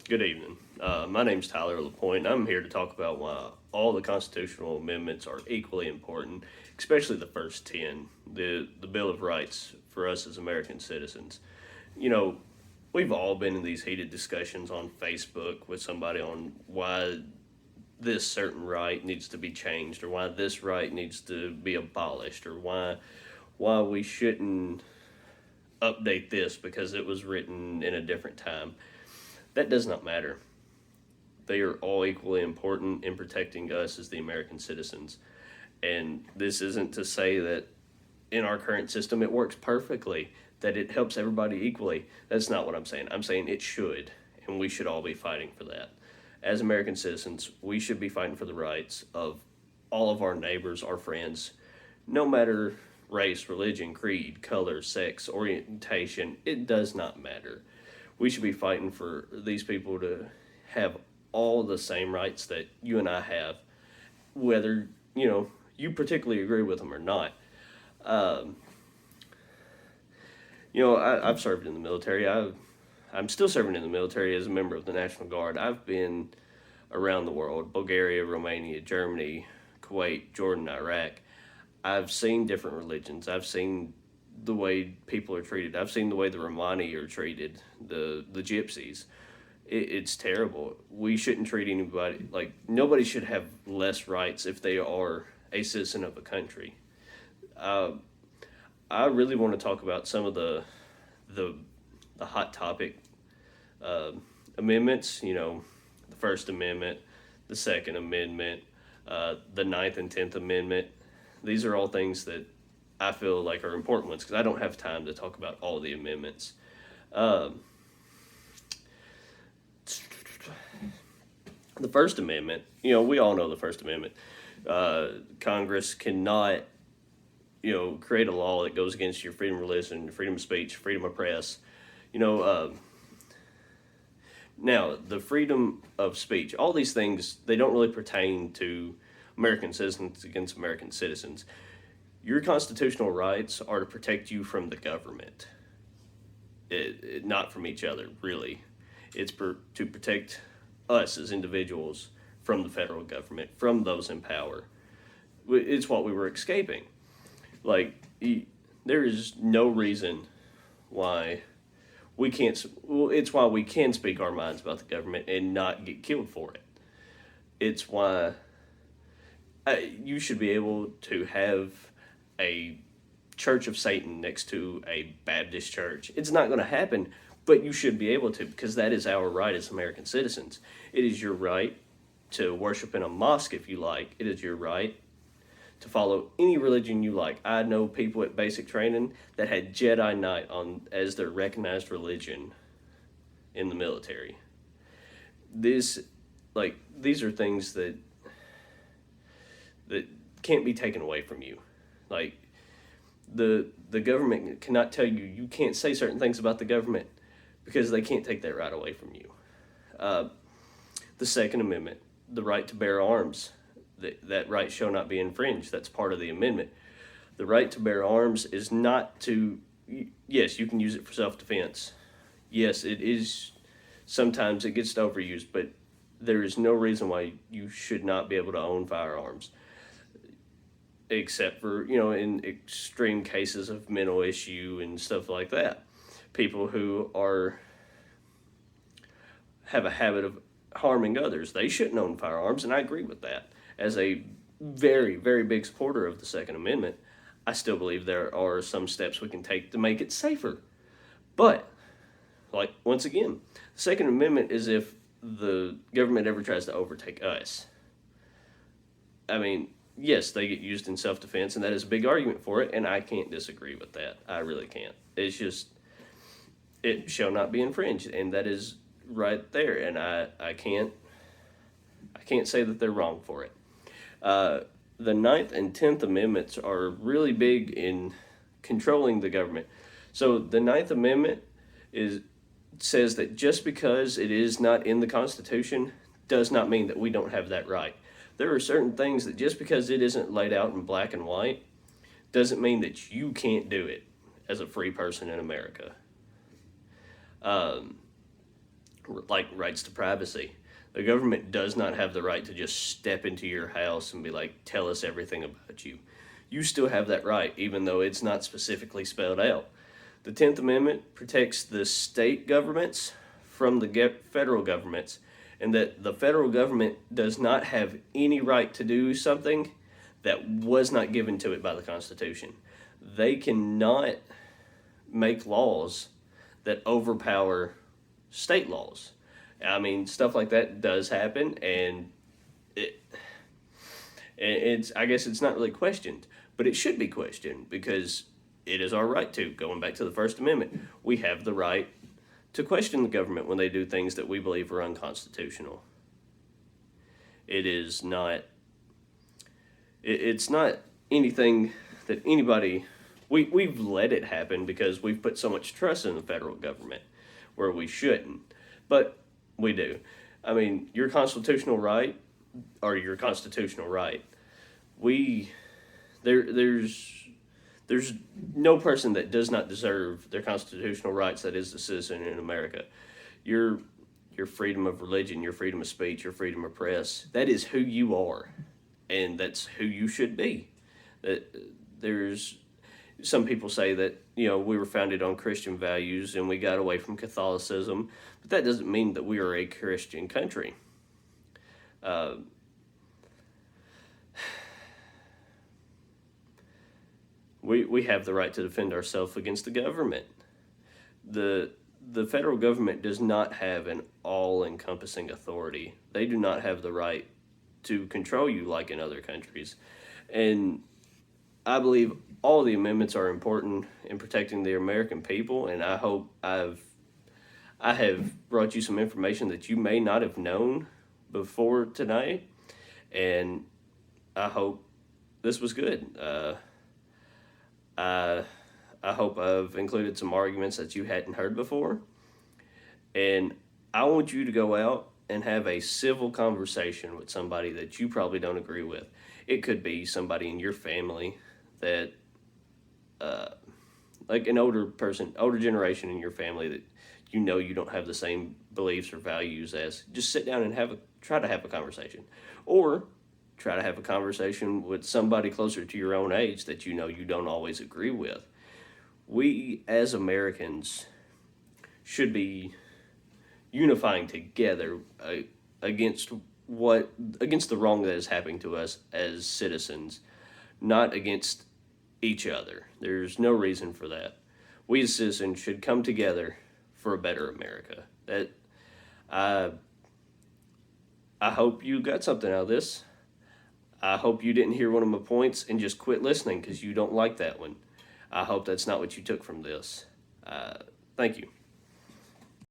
Good evening. My name's Tyler LaPointe, and I'm here to talk about why all the constitutional amendments are equally important, especially the first 10, the Bill of Rights for us as American citizens. You know, we've all been in these heated discussions on Facebook with somebody on why this certain right needs to be changed, or why this right needs to be abolished, or why we shouldn't update this because it was written in a different time. That does not matter. They are all equally important in protecting us as the American citizens. And this isn't to say that in our current system it works perfectly, that it helps everybody equally. That's not what I'm saying. I'm saying it should, and we should all be fighting for that. As American citizens, we should be fighting for the rights of all of our neighbors, our friends, no matter race, religion, creed, color, sex, orientation, it does not matter. We should be fighting for these people to have all the same rights that you and I have, whether you particularly agree with them or not. Um, I've served in the military. I'm still serving in the military as a member of the National Guard. I've been around the world: Bulgaria, Romania, Germany, Kuwait, Jordan, Iraq. I've seen different religions. I've seen the way people are treated. I've seen the way the Romani are treated, the Gypsies. It's terrible. We shouldn't treat anybody like nobody should have less rights if they are a citizen of a country. Uh, I really want to talk about some of the the hot topic uh, amendments. The First Amendment, the Second Amendment, the Ninth and Tenth Amendment. These are all things that I feel like are important ones because I don't have time to talk about all the amendments. Um, the First Amendment, we all know the First Amendment. Congress cannot, create a law that goes against your freedom of religion, freedom of speech, freedom of press. You know, uh, Now the freedom of speech, all these things, they don't really pertain to American citizens against American citizens. Your constitutional rights are to protect you from the government, not from each other, really. To protect us as individuals from the federal government, from those in power. It's what we were escaping. Like, there is no reason why we can't. Well, it's why we can speak our minds about the government and not get killed for it. It's why you should be able to have a Church of Satan next to a Baptist church. It's not going to happen, but you should be able to because that is our right as American citizens. It is your right to worship in a mosque if you like. It is your right to follow any religion you like. I know people at basic training that had Jedi Knight on as their recognized religion in the military. This, these are things that can't be taken away from you. Like the government cannot tell you you can't say certain things about the government because they can't take that right away from you. Uh, the Second Amendment, the right to bear arms, that right shall not be infringed. That's part of the amendment. The right to bear arms is not to. Yes, you can use it for self-defense. Yes, it is. Sometimes it gets overused, but there is no reason why you should not be able to own firearms, except for in extreme cases of mental issue and stuff like that. People who have a habit of harming others, they shouldn't own firearms, and I agree with that. As a very, very big supporter of the Second Amendment, I still believe there are some steps we can take to make it safer. But, once again, the Second Amendment is if the government ever tries to overtake us. I mean, yes, they get used in self-defense, and that is a big argument for it, and I can't disagree with that. I really can't. It's just, it shall not be infringed, and that is right there, and I can't say that they're wrong for it. Uh, the Ninth and Tenth Amendments are really big in controlling the government. So the Ninth Amendment says that just because it is not in the Constitution does not mean that we don't have that right. There are certain things that just because it isn't laid out in black and white doesn't mean that you can't do it as a free person in America. Um, like rights to privacy. The government does not have the right to just step into your house and be like, tell us everything about you. You still have that right, even though it's not specifically spelled out. The 10th Amendment protects the state governments from the federal governments, and that the federal government does not have any right to do something that was not given to it by the Constitution. They cannot make laws that overpower state laws. I mean, stuff like that does happen, and it's, I guess it's not really questioned, but it should be questioned because it is our right to. Going back to the First Amendment, we have the right to question the government when they do things that we believe are unconstitutional. It is not. It's not anything that anybody. We've let it happen because we've put so much trust in the federal government where we shouldn't, but we do. I mean, your constitutional right or your constitutional right. There's no person that does not deserve their constitutional rights that is a citizen in America. Your freedom of religion, your freedom of speech, your freedom of press, that is who you are, and that's who you should be. There's some people say that, we were founded on Christian values and we got away from Catholicism, but that doesn't mean that we are a Christian country. We have the right to defend ourselves against the government. The federal government does not have an all-encompassing authority. They do not have the right to control you like in other countries. And I believe all the amendments are important in protecting the American people, and I hope I have brought you some information that you may not have known before tonight, and I hope this was good. I hope I've included some arguments that you hadn't heard before, and I want you to go out and have a civil conversation with somebody that you probably don't agree with. It could be somebody in your family that, like an older generation in your family that you don't have the same beliefs or values as. Just sit down and try to have a conversation, or try to have a conversation with somebody closer to your own age that you don't always agree with. We as Americans should be unifying together against the wrong that is happening to us as citizens, not against each other. There's no reason for that. We as citizens should come together for a better America. I hope you got something out of this. I hope you didn't hear one of my points and just quit listening because you don't like that one. I hope that's not what you took from this. Thank you.